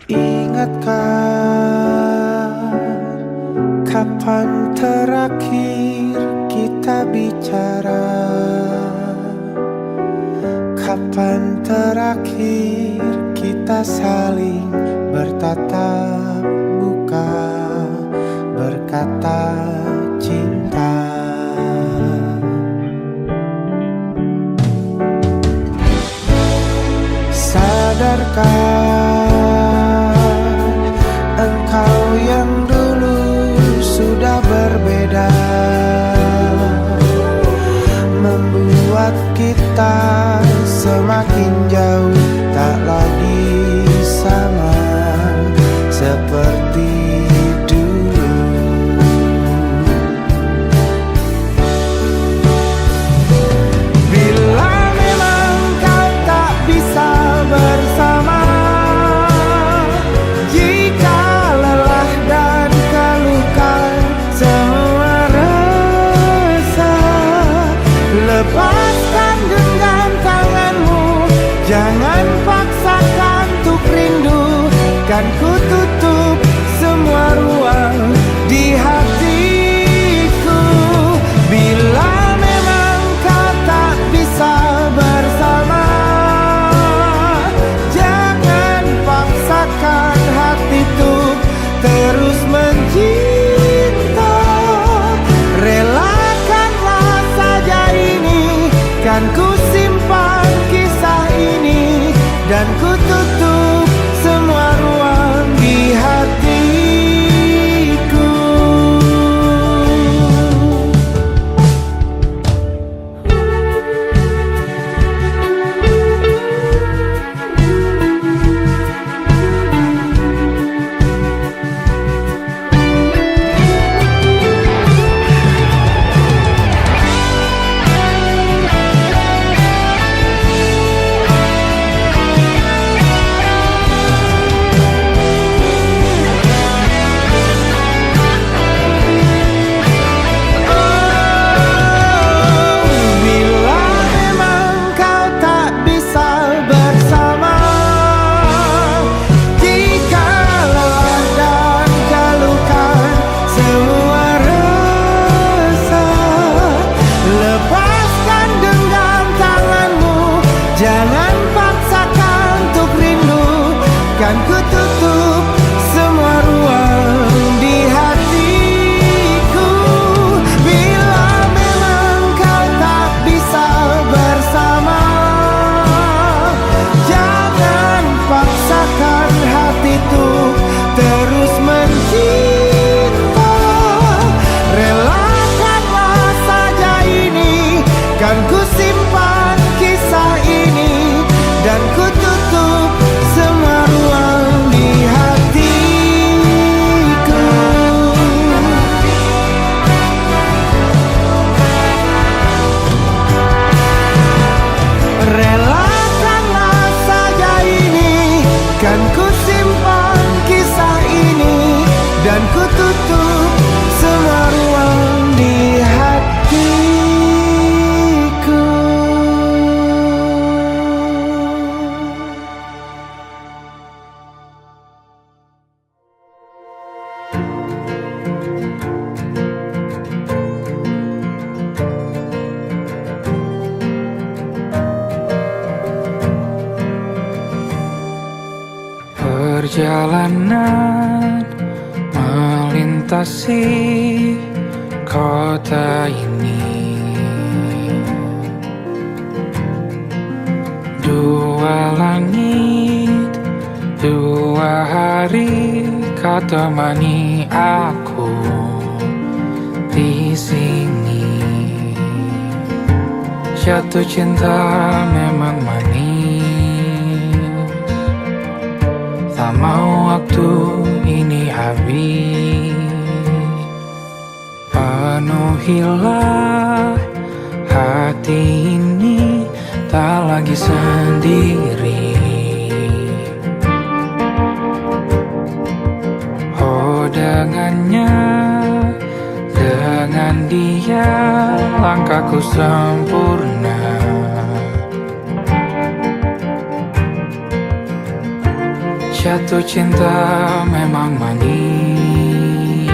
Ingatkah kapan terakhir kita bicara? Kapan terakhir kita saling bertatap muka, berkata cinta? Sadarkah engkau yang dulu sudah berbeda, membuat kita semakin jauh, tak lagi sama seperti dulu. Bila memang kau tak bisa bersama, jika lelah dan keluhkan semua rasa, lepaskan genggam tanganmu, jangan paksakan untuk rindu. Kan ku tutup semua ruang di hatiku. Bila memang kau tak bisa bersama, jangan paksakan hati tuh terus mencinta. Relakanlah saja ini, kan ku simpan kisah ini, dan ku tutup semua ruang di hatiku. Jangan paksakan untuk rindu, kan ku tutup semua ruang di hatiku. Bila memang kau tak bisa bersama, jangan paksakan hati tuh terus mencinta. Relakanlah saja ini, kan ku simpan kisah ini, dan ku tutup semua ruang di hatiku. Relakanlah saja ini, kan ku simpan kisah ini, dan ku tutup semua ruang di hatiku. Perjalanan melintasi kota ini, dua langit, dua hari kau temani aku di sini. Jatuh cinta memang manis, tak mau waktu ini habis. Penuhilah hati ini, tak lagi sendiri. Oh, dengannya, dengan dia langkahku sempurna. Jatuh cinta memang manis,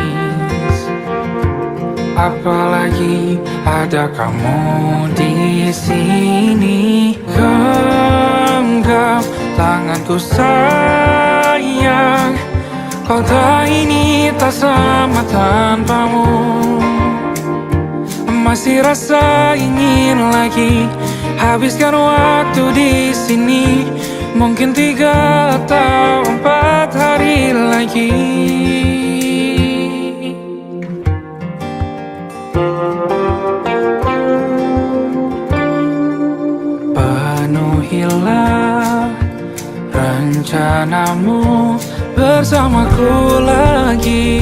apalagi ada kamu di sini. Genggam tanganku sayang, kota ini tak sama tanpamu. Masih rasa ingin lagi habiskan waktu di sini. Mungkin 3 atau 4 hari lagi. Penuhilah rencanamu bersamaku lagi.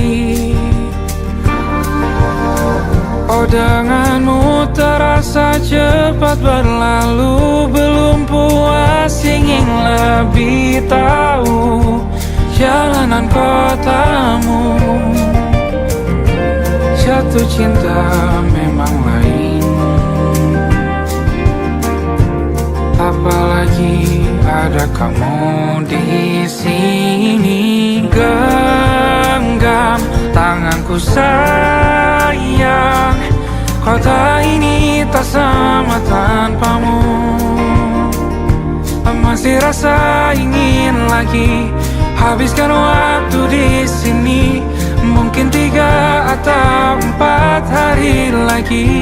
Oh, denganmu terasa cepat berlalu. Belum puas ingin lebih tahu jalanan kotamu. Jatuh cinta memang lain, apalagi ada kamu di sini. Genggam tanganku sayang, kota ini tak sama tanpamu. Masih rasa ingin lagi habiskan waktu di sini. Mungkin 3 atau 4 hari lagi.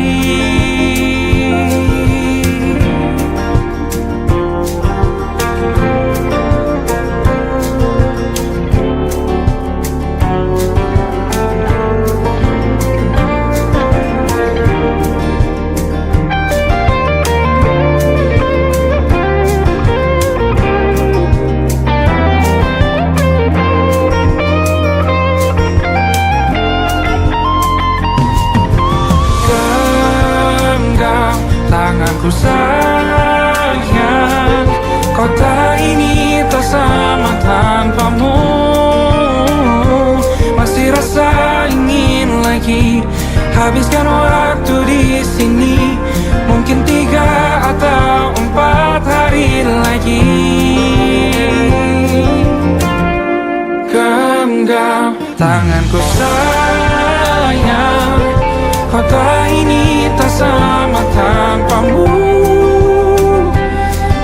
Tanganku sayang, kota ini tak sama tanpamu. Masih rasa ingin lagi habiskan waktu di sini. Mungkin 3 atau 4 hari lagi. Genggam tanganku sayang, kota ini tak sama tanpamu.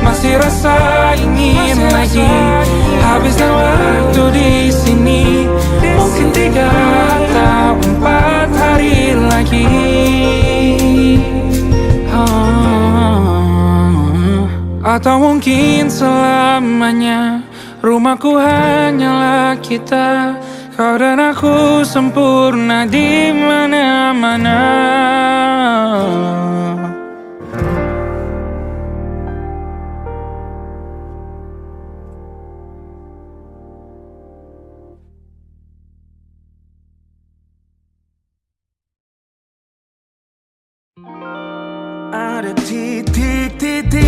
Masih rasa ingin lagi habiskan waktu di sini. Mungkin 3 atau 4 hari lagi. Atau mungkin selamanya. Rumahku hanyalah kita, kau dan aku sempurna di mana-mana. Ada titik-titik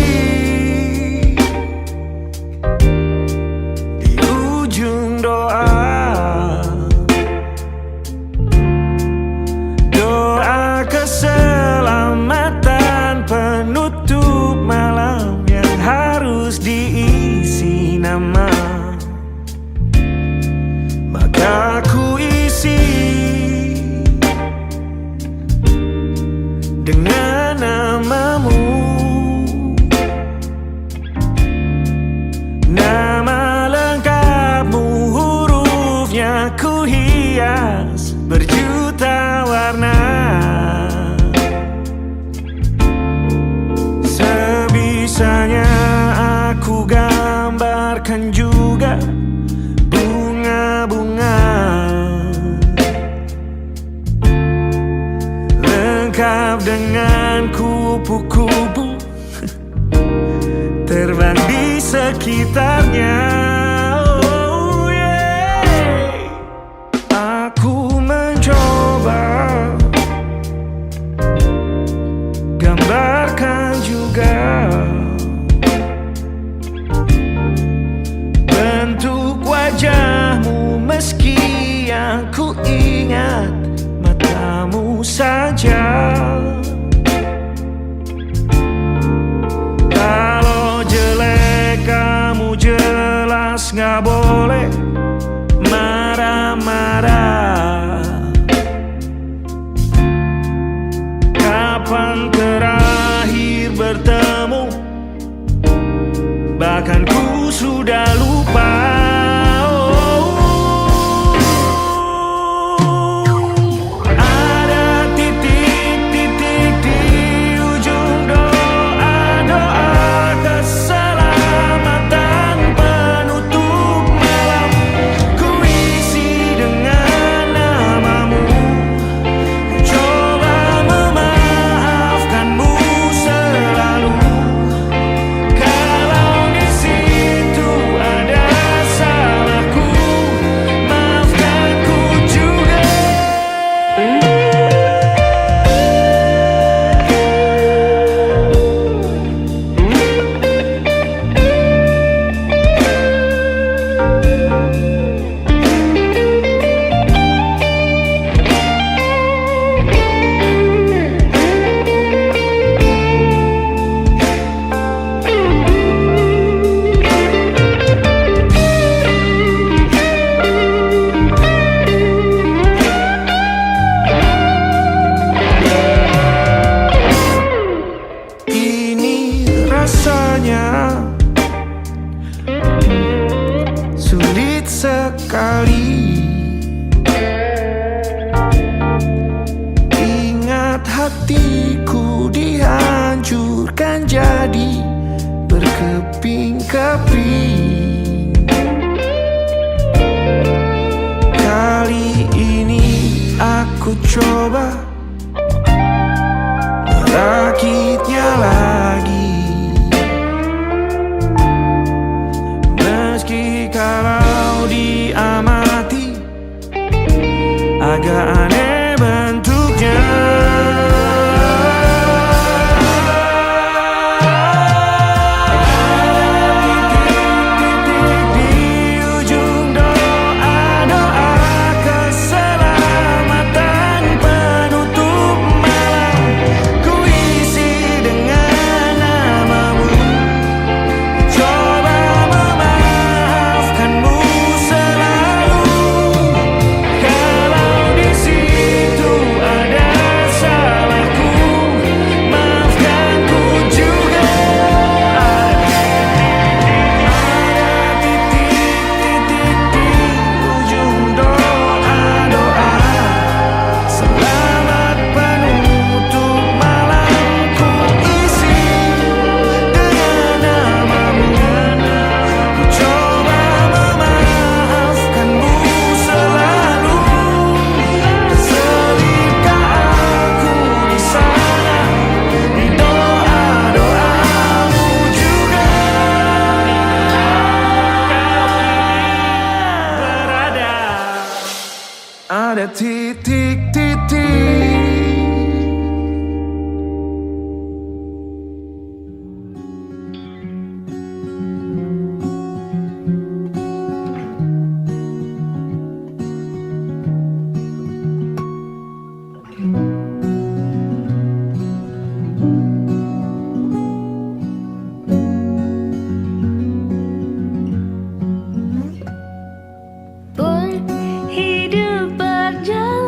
di ujung doa, doa keselamatan penutup malam yang harus diisi nama. Maka ku isi dengan namamu, nama lengkapmu, hurufnya ku hias berjuta warna. Sebisanya aku gambarkan juga bunga-bunga lengkap dengan kupu-kupu terbang di sekitarnya. Oh yeah. Aku mencoba gambarkan juga bentuk wajahmu, meski yang ku ingat matamu saja. Kalau jelek kamu jelas keras, gak boleh marah-marah. Kapan terakhir bertemu? Bahkan ku sudah lupa. Ada titik-titik di ujung doa-doa keselamatan penutup malam. Ku isi dengan namamu, coba memaafkanmu selalu. Kalau di situ ada salahku, maafkanku juga. Ini rasanya sulit sekali. Ingat hatiku dihancurkan jadi berkeping-keping. Kali ini aku coba merakitnya lagi. Meski kalau diamati agak aneh bentuknya. Titik-titik di ujung doa-doa keselamatan penutup malam. Ku isi dengan namamu, coba memaafkanmu selalu. Kalau di situ ada salahku, maafkanku juga. Ada titik-titik di ujung doa-doa selamat penutup malam. Ku isi dengan namamu, ku coba memaafkanmu selalu. Terselipkah aku di sana, di doa-doamu juga. Berada, ada titik-titik. Pun hidup berjalan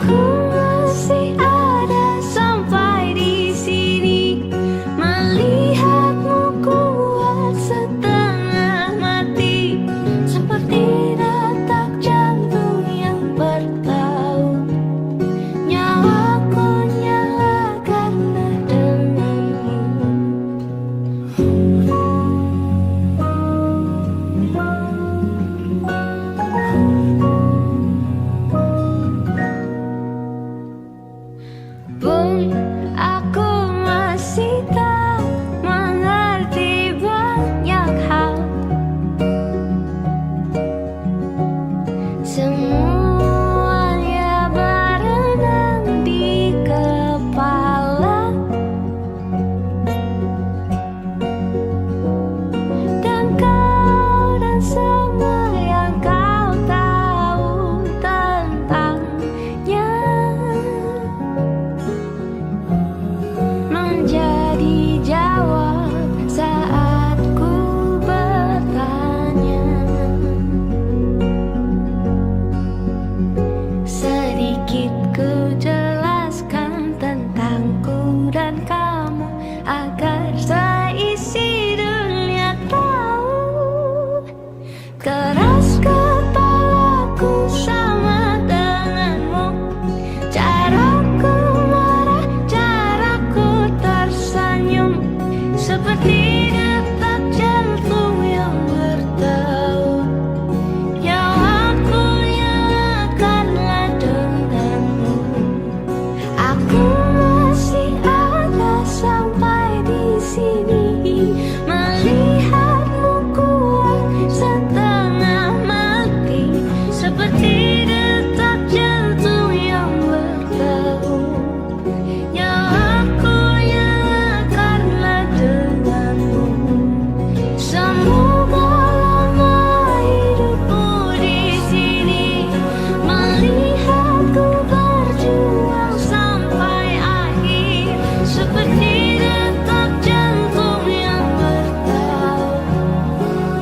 Aku masih ada sampai di sini, melihatmu kuat setengah mati, seperti detak jantung yang bertaut. Nyawaku nyala karena denganmu. Pun aku masih tak mengerti banyak hal. Semuanya berenang di kepala, dan kau dan semua yang kau tahu tentangnya menjadi jawab saat ku bertanya. Sedikit ku jelaskan tentangku dan kamu, agar seisi dunia tahu. Keras kepalaku sama denganmu, caraku marah, caraku tersenyum, seperti detak jantung yang bertaut. Nyawaku nyala karena denganmu. Aku masih ada sampai di sini, melihatmu kuat setengah mati, seperti detak jantung yang bertaut. Nyawaku nyala karena denganmu. Semoga lama hidupmu di sini, melihatku berjuang sampai akhir, seperti detak jantung yang bertaut.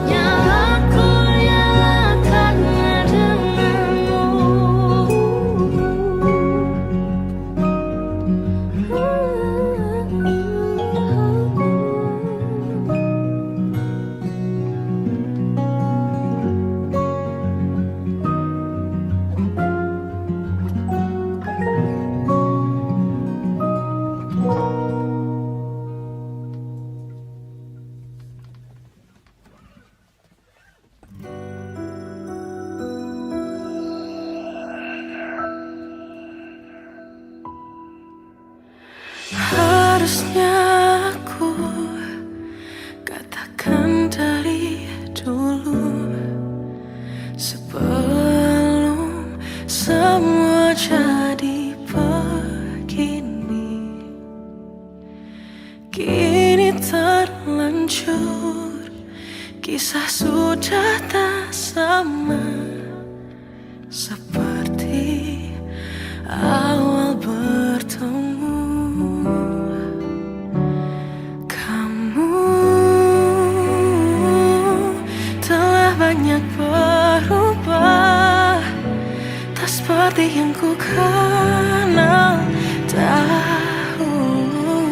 Nyawaku nyala karena denganmu. Harusnya aku katakan dari dulu, sebelum semua jadi begini. Kini terlanjur, kisah sudah tak sama seperti awal bertemu. Kamu telah banyak berubah, tak seperti yang ku kenal dahulu.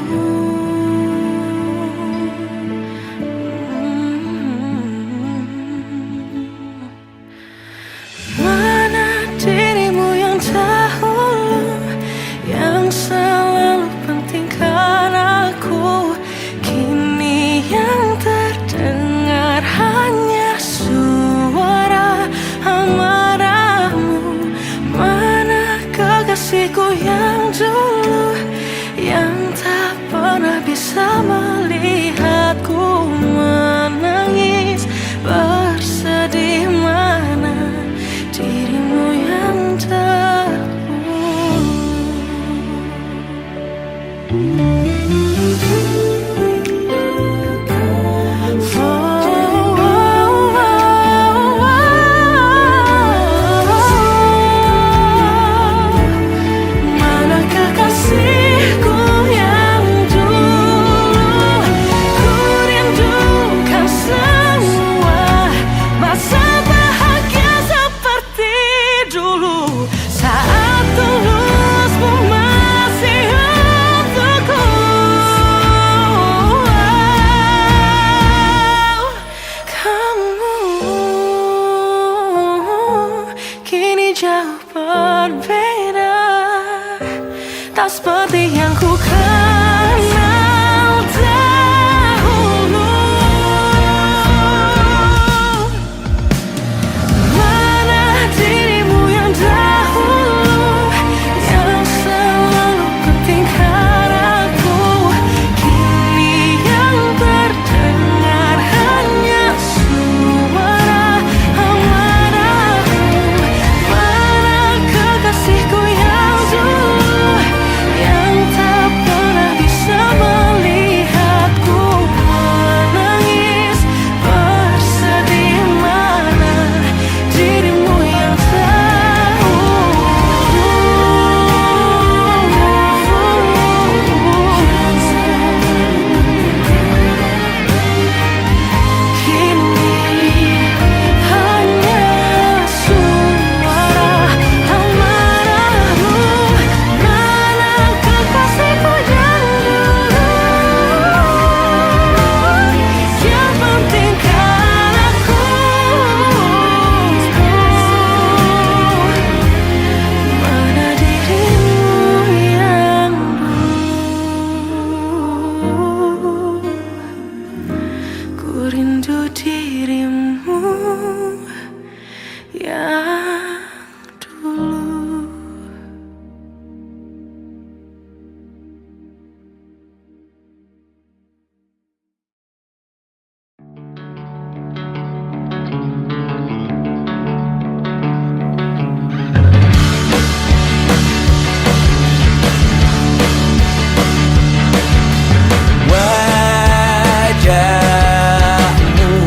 Mana dirimu yang dahulu, yang selalu pentingkan aku, kini yang terdengar hanya suara amarahmu. Mana kekasihku yang dulu, yang tak pernah bisa melihatku menangis bersedih. Mana dirimu yang dahulu. Mana kekasihku yang dulu, ku rindu seperti yang ku kenal dahulu. Mana dirimu yang dahulu, yang selalu pentingkan aku. Kini yang terdengar hanya suara amarahmu. Mana kekasihku yang dulu, yang tak pernah bisa melihatku menangis bersedih. Mana dirimu yang kini hanya suara amarahmu. Mana kekasihku yang dulu, yang pentingkan aku. Mana dirimu yang dulu, ku rindu dirimu yang dulu. Wajahmu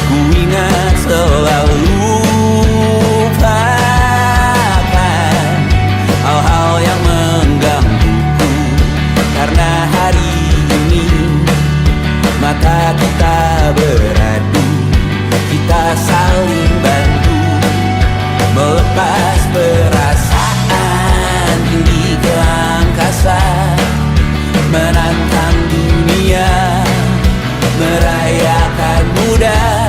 ku ingat selalu, lupakan hal-hal yang menggangguku. Karena hari ini mata kita beradu, kita saling bantu melepas perasaan tinggi ke angkasa, menantang dunia, merayakan muda.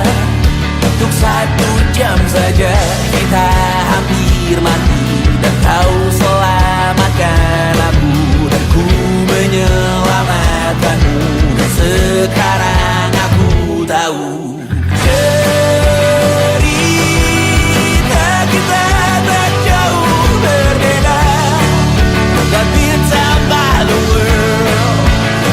Untuk 1 jam saja kita hampir mati, dan kau selamatkan aku, dan ku menyelamatkanmu. Dan sekarang aku tahu cerita kita tak jauh berbeda, tapi tambah the world.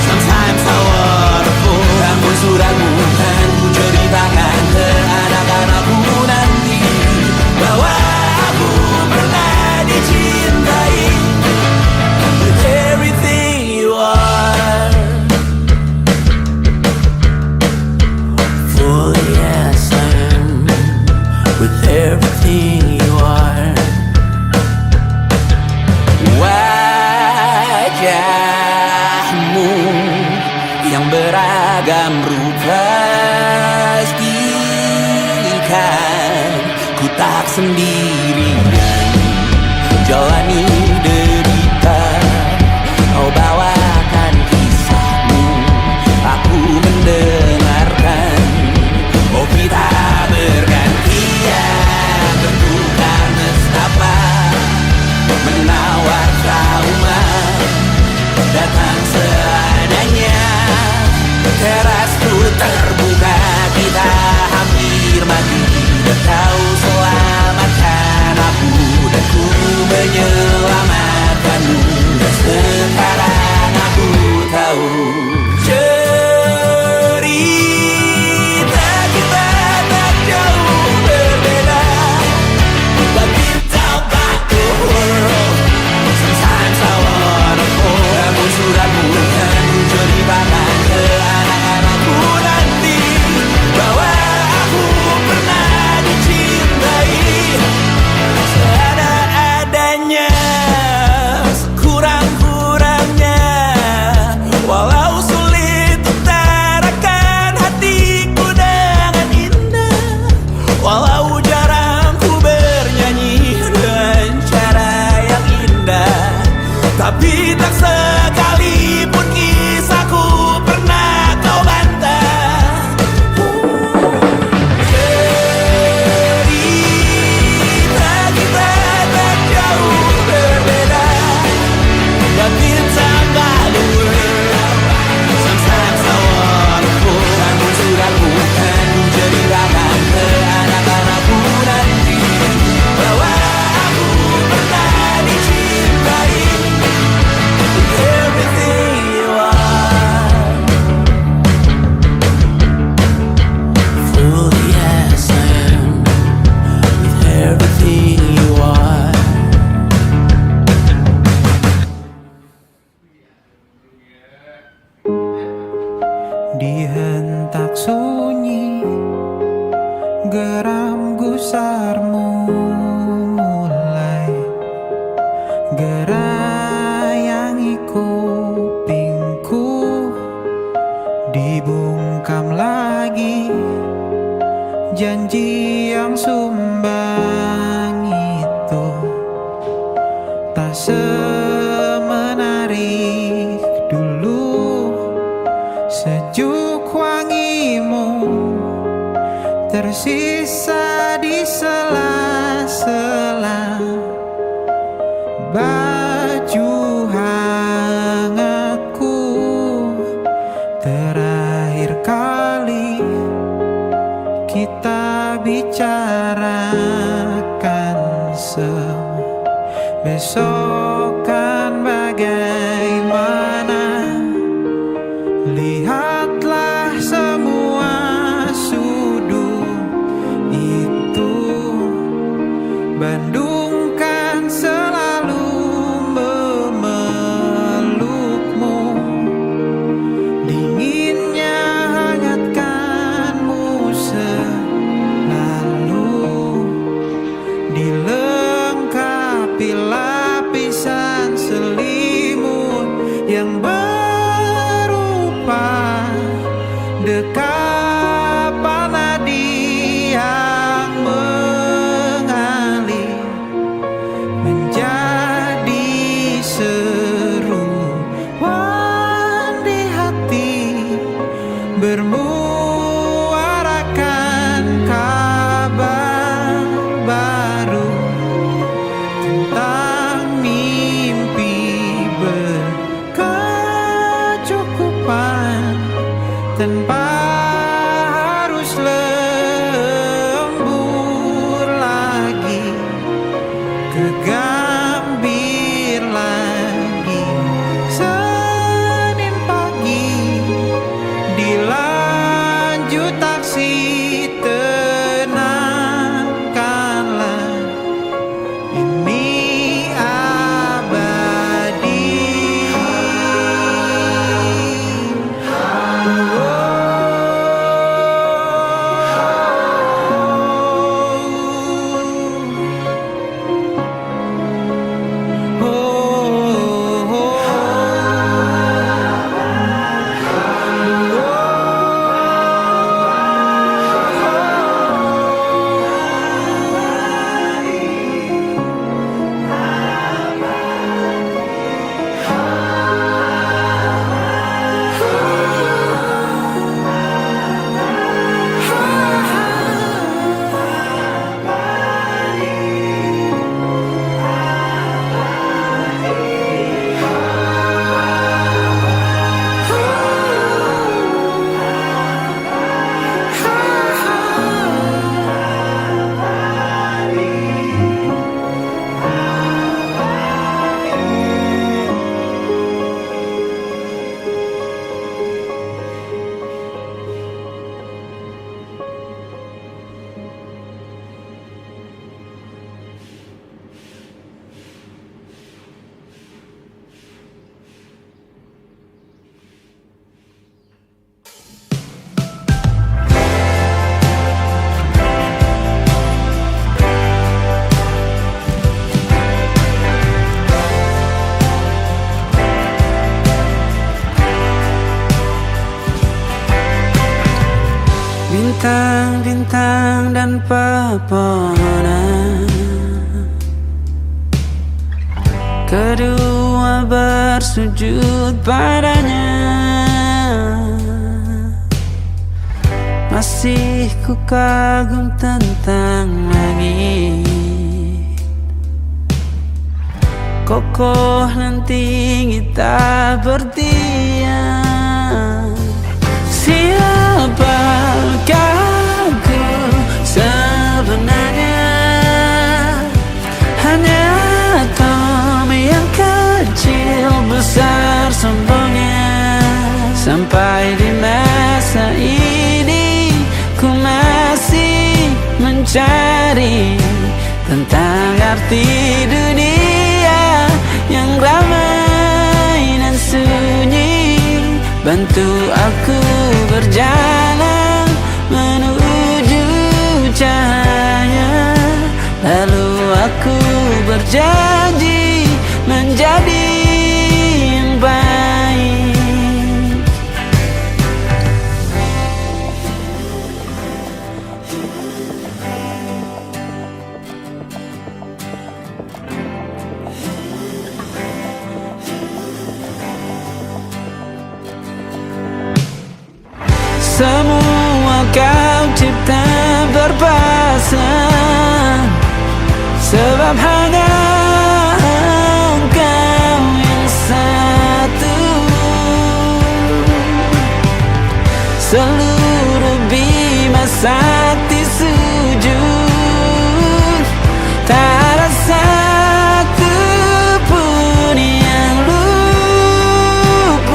Sometimes how wonderful. Namun suratmu kan ku ceritakan ke anak-anakku nanti, bahwa aku pernah dicintai with everything you are. For yes I am, with everything you are. Wajahmu yang beragam rupa pastikan ku tak sendirian jalani derita. Kau bawakan kisahmu, aku mendengarkan. Oh kita bergantian bertukar nestapa, menawar trauma datang seadanya. Terasku terbuka, kita hampir mati, dan kau selamatkan aku, dan ku menyelamatkanmu. Dan sekarang aku tahu cerita kita tak jauh berbeda, but kita back to world. Sometimes I wanna fall. Namun suratmu kan ku ceritakan ke anak-anakku nanti, bahwa aku pernah dicintai gerayangi kupingku, dibungkam lagi janji yang sumbang itu. Tak semenarik dulu, sejuk wangimu tersisa di sela-sela baju hangatku. Terakhir kali kita bicarakan besok kan bagaimana. Lihatlah semua sudut itu, Bandung kan selalu memelukmu. Dinginnya hangatkanmu selalu, dilengkapi lapisan selimut yang berupa dekapan nadi yang mengalir menjadi seruan di hati, bermuarakan kabar baru tentang mimpi berkecukupan tanpa harus lembur lagi, kegambir lagi. Senin pagi dilanjut taksi, tenangkanlah ini abadi. Bintang-bintang dan pepohonan, kedua bersujud padanya. Masih ku kagum tentang langit, kokoh dan tinggi tak bertiang. Siapakah aku sebenarnya? Hanya atom yang kecil besar sombongnya. Sampai di masa ini ku masih mencari tentang arti dunia yang ramai dan sunyi. Bantu aku berjalan menuju cahaya, lalu aku berjanji menjadi yang baik. Semua kau cipta berpasang, sebab hanya engkau yang satu. Seluruh bima sakti sujud, tak ada satu pun yang luput.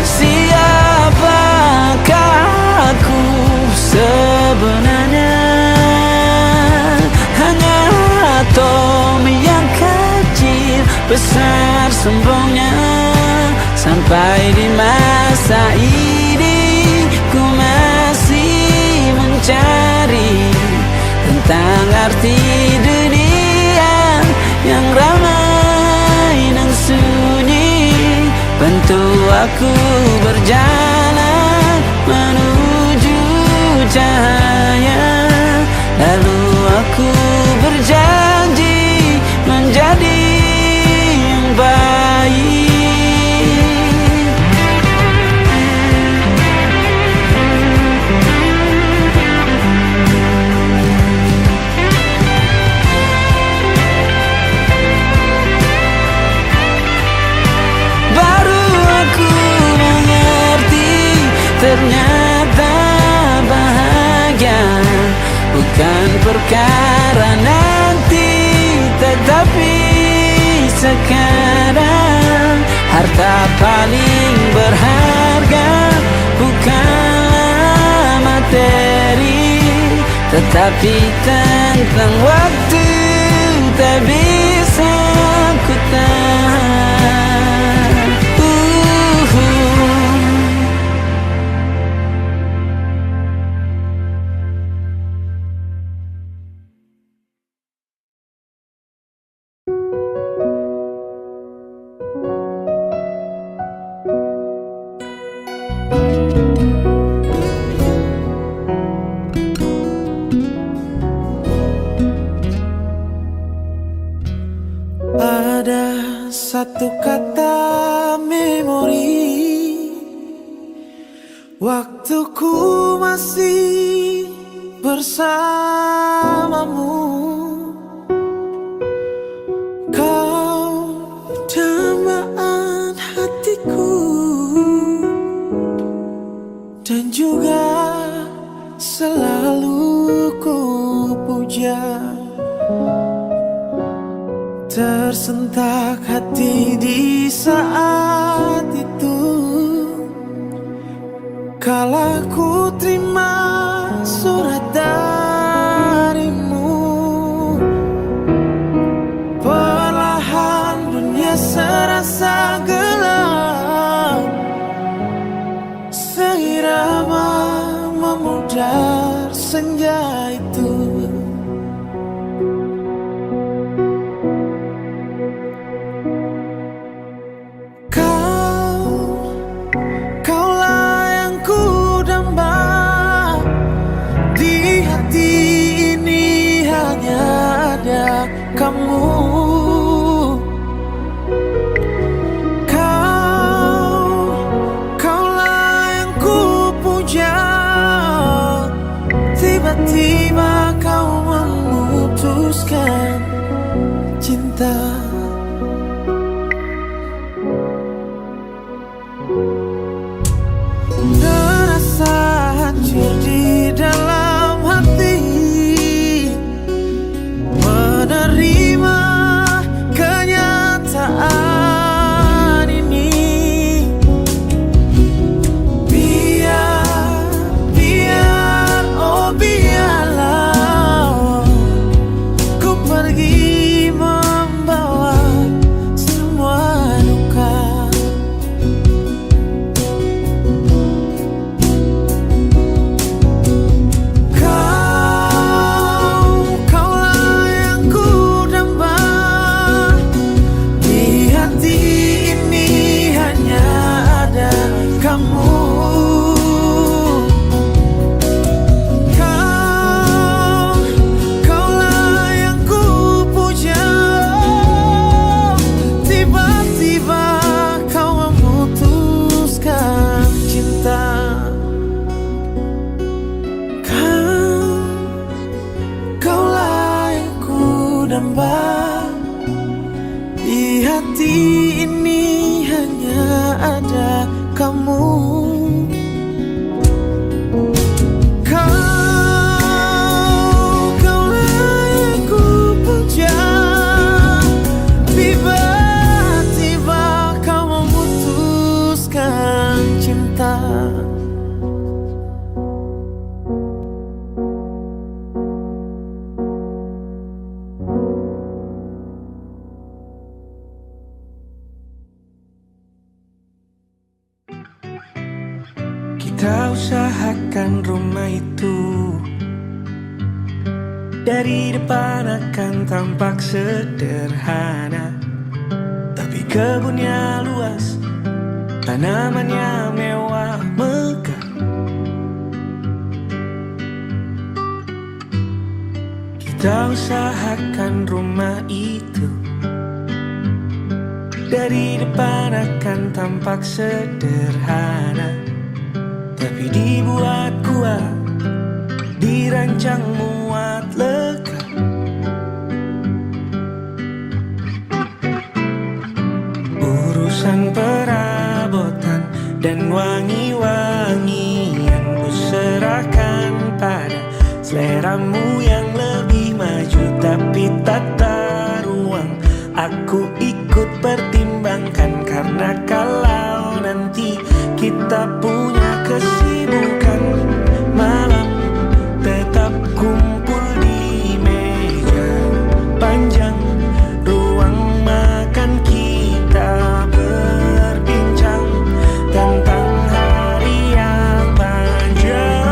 Siapakah aku sebenarnya? Hanya atom yang kecil, besar sombongnya. Sampai di masa ini ku masih mencari tentang arti dunia yang ramai dan sunyi. Bantu aku berjalan menuju cahaya, lalu aku berjanji menjadi yang baik. Baru aku mengerti, ternyata bahagia bukan perkara nanti, tetapi sekarang. Harta paling berharga bukanlah materi, tetapi tentang waktu tak bisa ku tahan. Ada satu kata memori, waktuku masih bersamamu. Kau dambaan hatiku dan juga selalu ku puja. Tersentak hati di saat itu, kala ku terima surat darimu. Perlahan dunia serasa gelap, seirama memudar senja itu. hati ini hanya ada kamu. Kaulah yang ku puja. Tiba-tiba kau memutuskan cinta. Kita usahakan rumah itu dari depan akan tampak sederhana, tapi kebunnya luas, tanamannya mewah megah. Kita usahakan rumah itu dari depan akan tampak sederhana, tapi dibuat kuat, dirancang muat lega. Urusan perabotan dan wangi-wangian ku serahkan pada seleramu yang lebih maju, tapi tata ruang aku ikut pertimbangkan, karena kalau nanti kita punya kesibukan malam, tetap kumpul di meja panjang ruang makan, kita berbincang tentang hari yang panjang.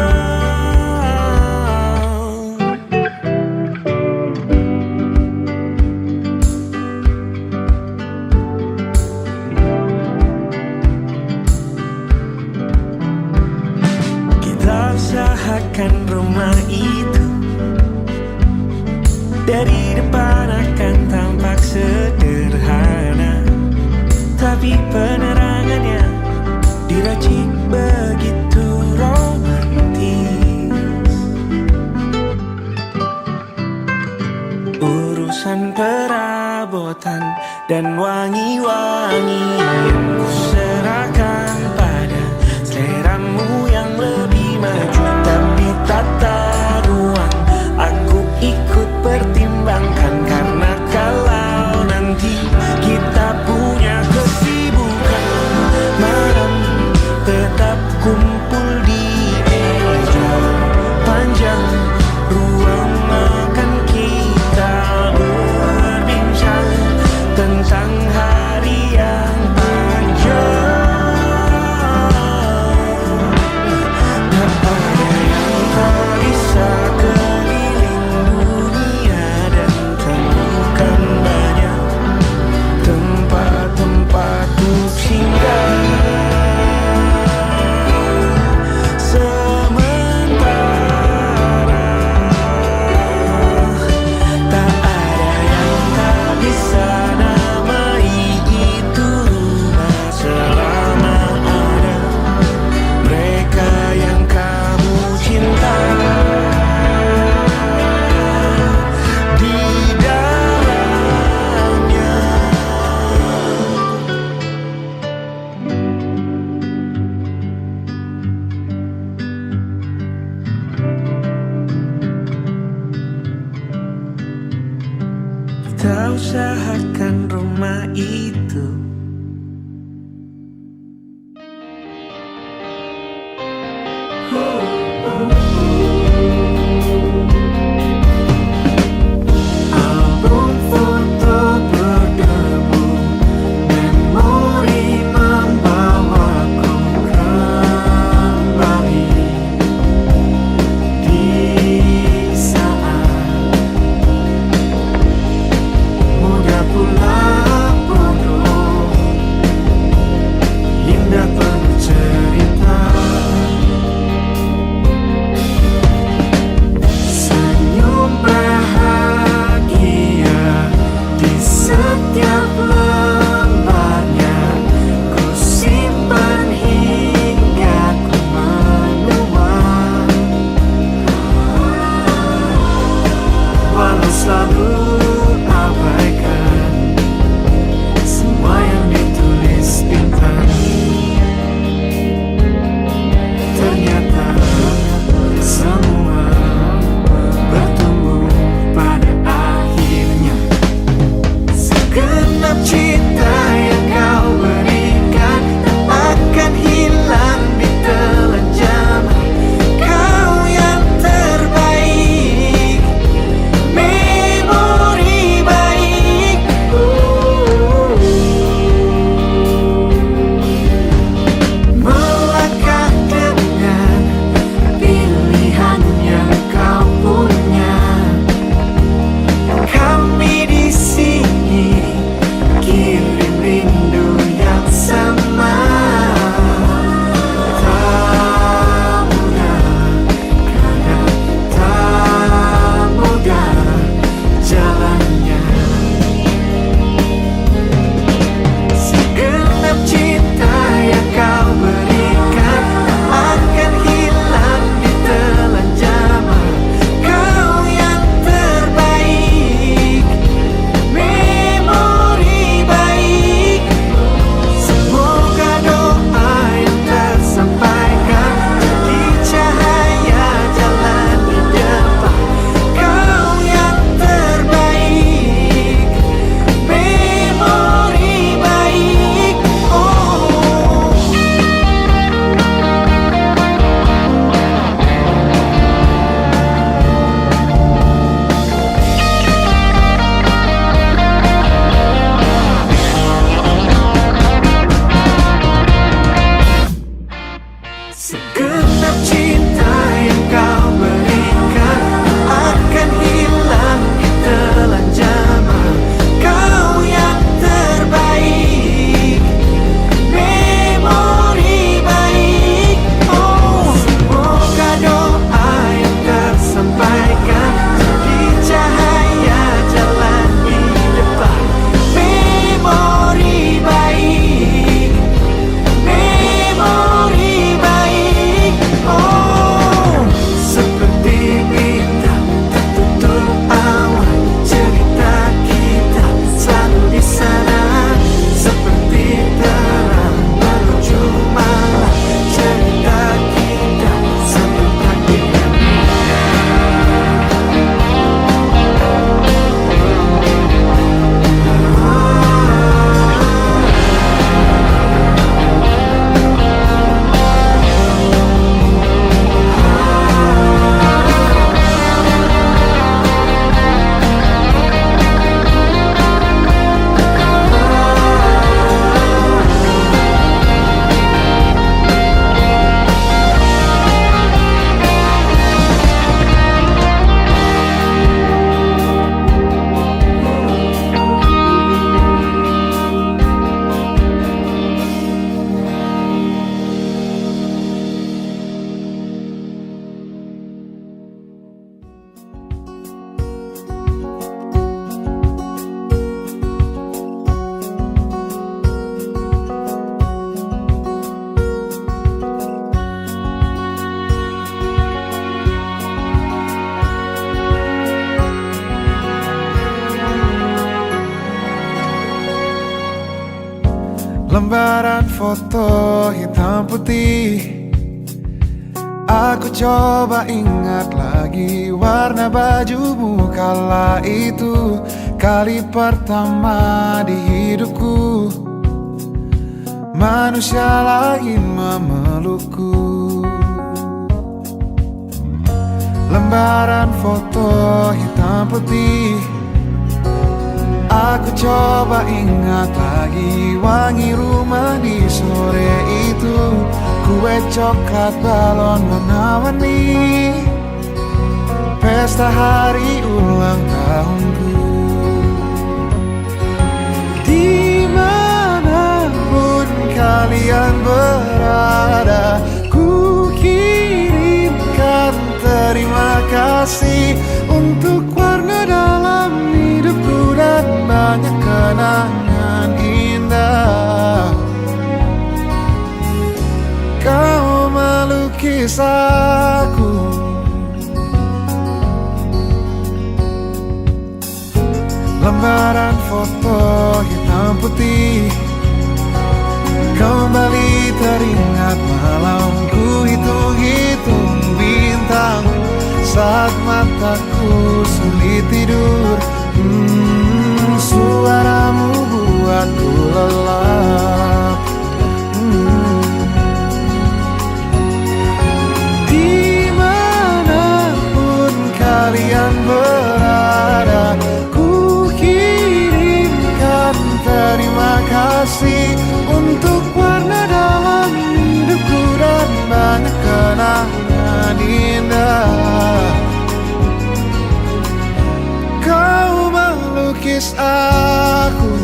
Usahakan rumah itu dari depan akan tampak sederhana, tapi penerangannya diracik begitu romantis. Urusan perabotan dan wangi-wangian ku serahkan pada seleramu yang lebih maju, tapi tata ruang aku ikut pertimbangkan, karena kalau nanti kita punya kesibukan malam, tetap kumpul di meja panjang ruang makan, kita berbincang tentang hari yang panjang. Kita usahakan rumah itu Album foto berdebu, memori membawaku kembali di saat muda pula bodoh, indah penuh cerita. Senyum bahagia di setiap lembarnya, ku simpan hingga ku menua, walau selalu abaikan Lembaran foto hitam putih, aku coba ingat lagi warna bajumu kala itu. Kali pertama di hidupku, manusia lain memelukku. Lembaran foto hitam putih, aku coba ingat lagi wangi rumah di sore itu. Kue coklat, balon warna-warni, pesta hari ulang tahunku. Dimanapun kalian berada, ku kirimkan terima kasih untuk warna dalam hidupku dan banyak kenangan indah. Kau melukis aku, lembaran foto hitam putih, kembali teringat malamku hitung-hitung bintang saat mataku sulit tidur. Suaramu buatku lelap. Dimanapun kalian berada, ku kirimkan terima kasih untuk warna dalam hidupku dan banyak kenangan indah. Kau melukis aku,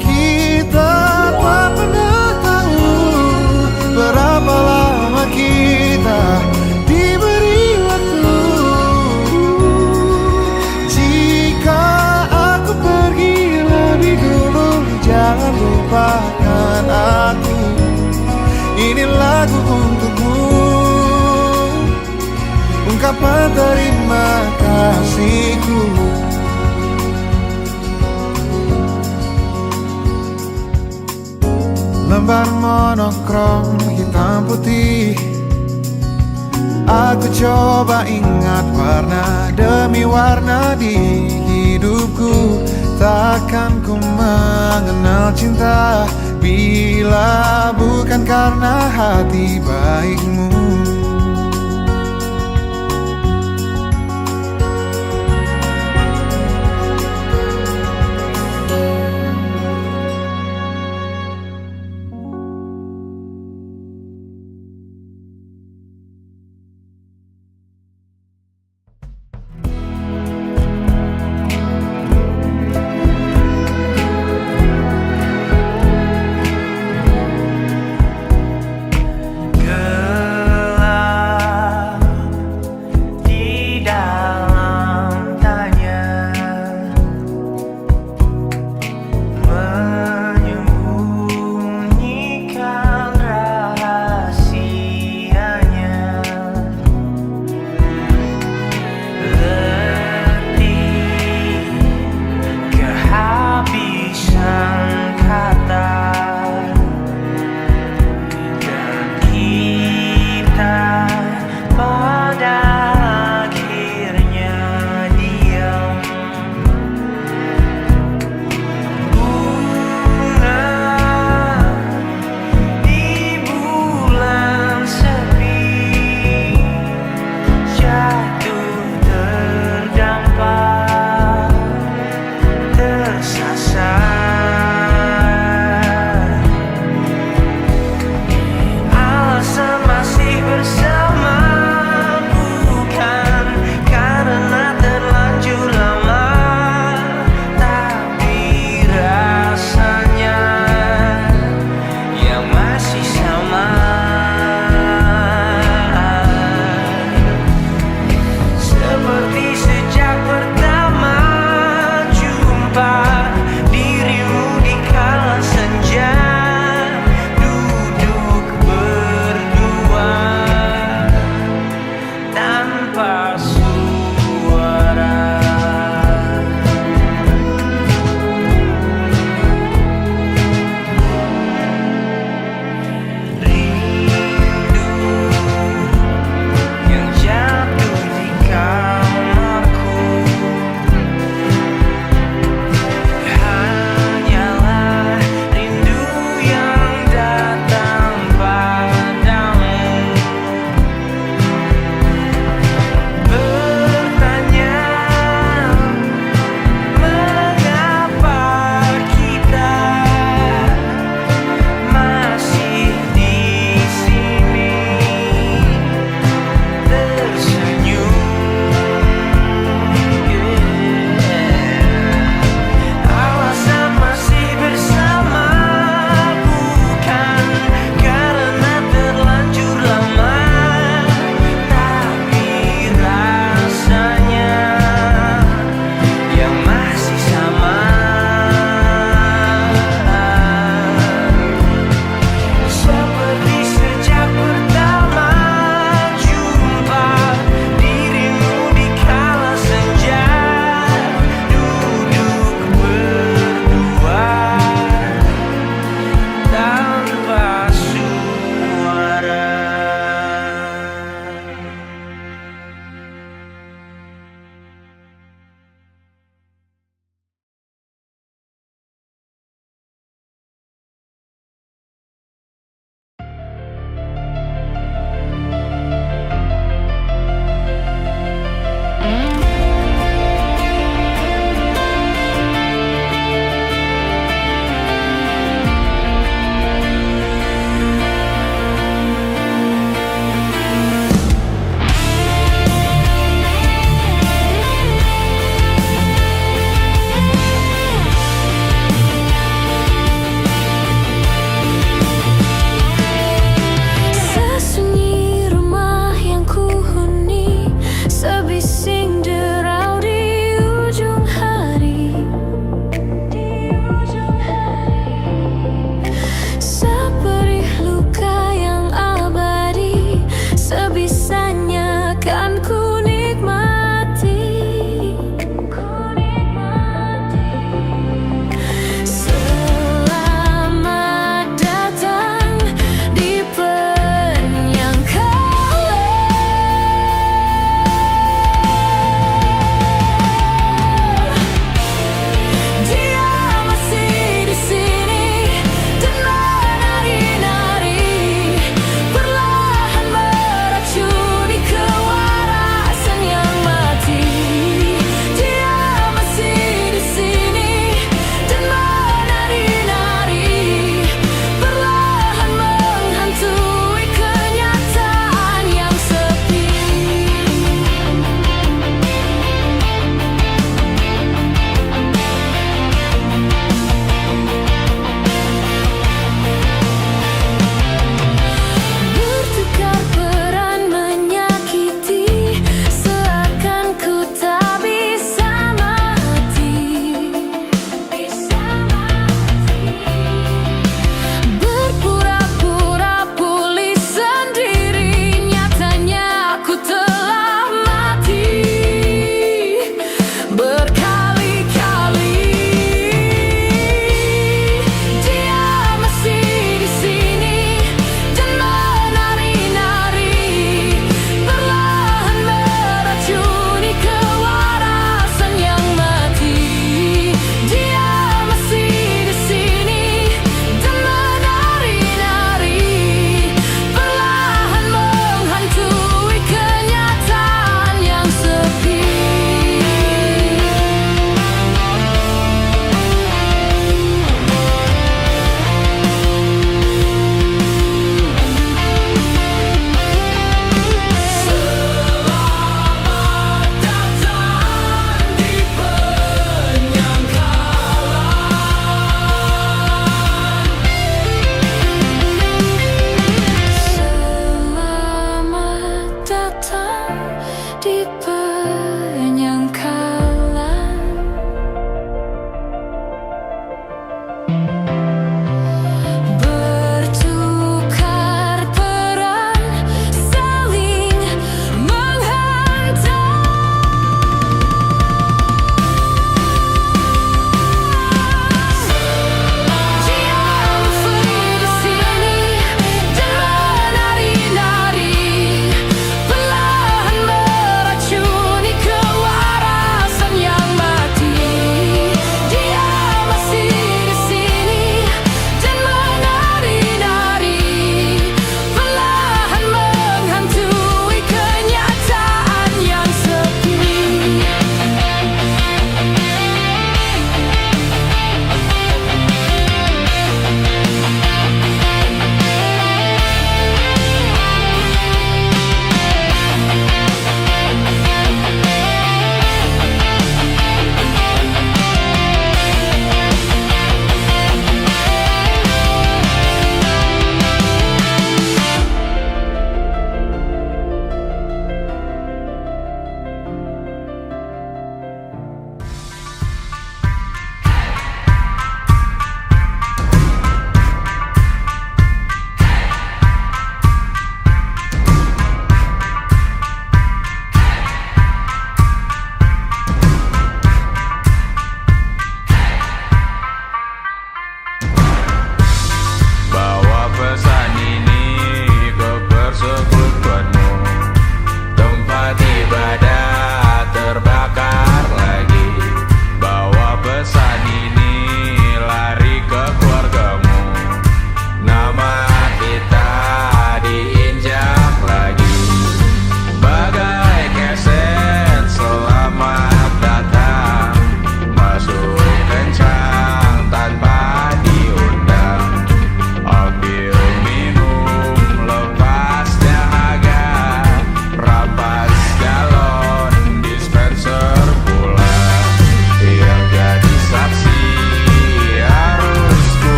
kita tak pernah tahu berapa lama kita diberi waktu. Jika aku pergi lebih dulu, jangan lupakan aku. Ini lagu untukmu, ungkapan terima kasihku. Lembar monokrom hitam putih, aku coba ingat warna demi warna di hidupku. Takkan ku mengenal cinta bila bukan karena hati baikmu. Tersasar